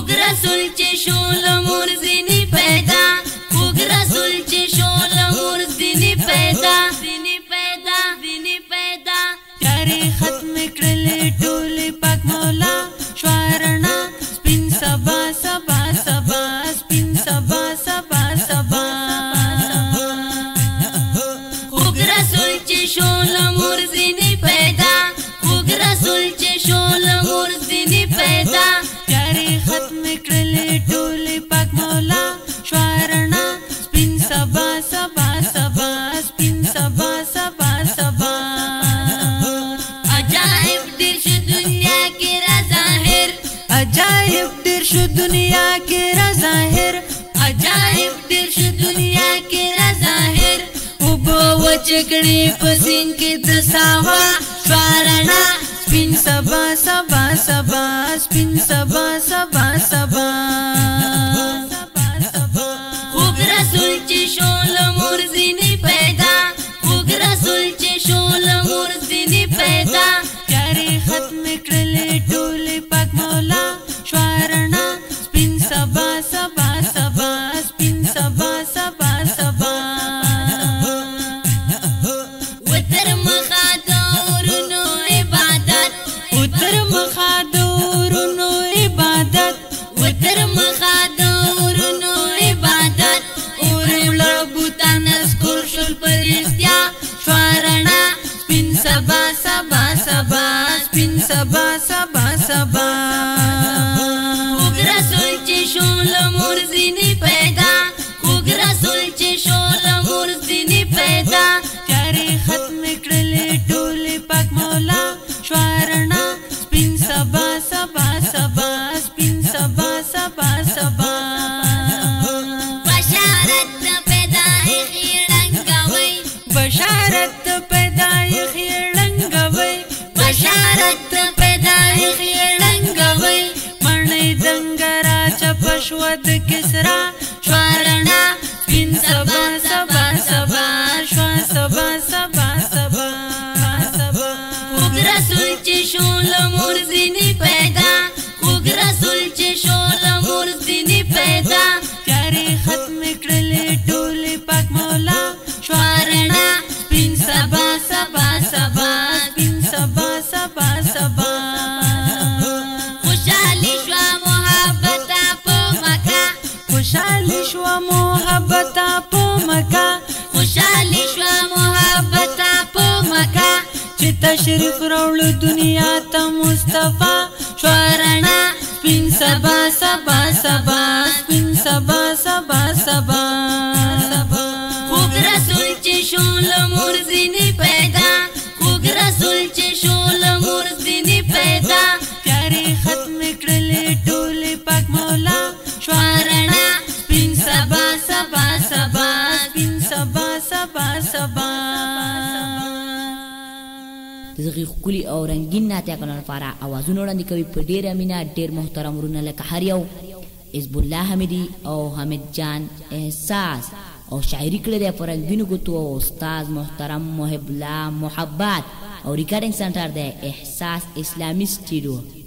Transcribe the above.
خوږ رسول چې شو له مور ځینې پیدا خوږ رسول چې شو له مور ځینې پیدا تیارې ختم کړلې ټولې پاک مولا شوه رڼا سپین سبا سبا سبا سپین سبا سبا سبا خوږ رسول چې شو له مور ځینې پیدا خوږ رسول چې شو له مور ځینې پیدا تیارې ختم کړلې ټولې پاک مولا شوه رڼا سپین سبا سبا سبا سپین سبا سبا سبا عجائب ډېر شو دنیا کې را ظاهر عجائب ډېر شو دنیا کې را ظاهر عجائب ډېر شو دنیا کې را ظاهر اوبه وچکړې په سیند کې د ساحوا شوه رڼا سپین سبا سبا سبا سپین سبا سبا سبا خوږ رسول چې شو له مور ځینې پیدا خوږ رسول چې شو له مور ځینې پیدا تیارې ختم کړلې ټولې پاک مولا شوه رڼا سپین سبا سبا سبا سپین سبا سبا سبا وتر مخا د اورونو عبادت وتر مخا د اورونو عبادت وتر مخا د اورونو عبادت اور وړه بوتان اسکور شول په رښتیا شوه رڼا سپین سبا سبا سبا سپین سبا سبا سبا خوږ رسول چې شو له مور ځینې پیدا خوږ رسول چې شو له مور ځینې پیدا تیارې ختم کړلې ټولې پاک مولا شوه رڼا سپین سبا سبا سبا سپین سبا سبا سبا بشارت د پیدایښت یې ړنګوئ بشارت د پیدایښت یې ړنګوئ بشارت د پیدایښت یې ړنګوئ مڼۍ دنګه را چپه شوه د کسرا شوه رڼا سپین سبا سبا سبا شوه سبا سبا سبا خوږ رسول چې شو له مور ځینې پیدا خوږ رسول چې شو له مور ځینې پیدا تیارې ختم کړلې ټولې پاک مولا شوه رڼا سپین سبا سبا سبا سپین سبا سبا سبا خوشحالي شوه محبته په مکه خوشحالي شوه محبته په مکه خوشحالي شوه محبته په مکه چې تشریف راوړو دنیا ته مصطفی شوه رڼا سپین سبا سبا سبا سپین سبا سبا سبا خوږ رسول چې شو له مور ځینې پیدا خوږ رسول چې شو له مور ځینې پیدا تیارې ختم کړلې ټولې پاک مولا شوه رڼا سپین سبا سبا سبا سپین سبا سبا سبا دغه ښکلي او رنګین نعتیه لپاره اوازونه وړاندې کوي په ډېره مینه ډېر محترم ورونه لکه هر یو حزب الله حمیدي او حمید جان احساس او شاعري کړې ده په رنګینو ګوتو او استاد محترم محب الله محبت او ریکارډینګ سنټر ده احساس اسلامي سټوډیو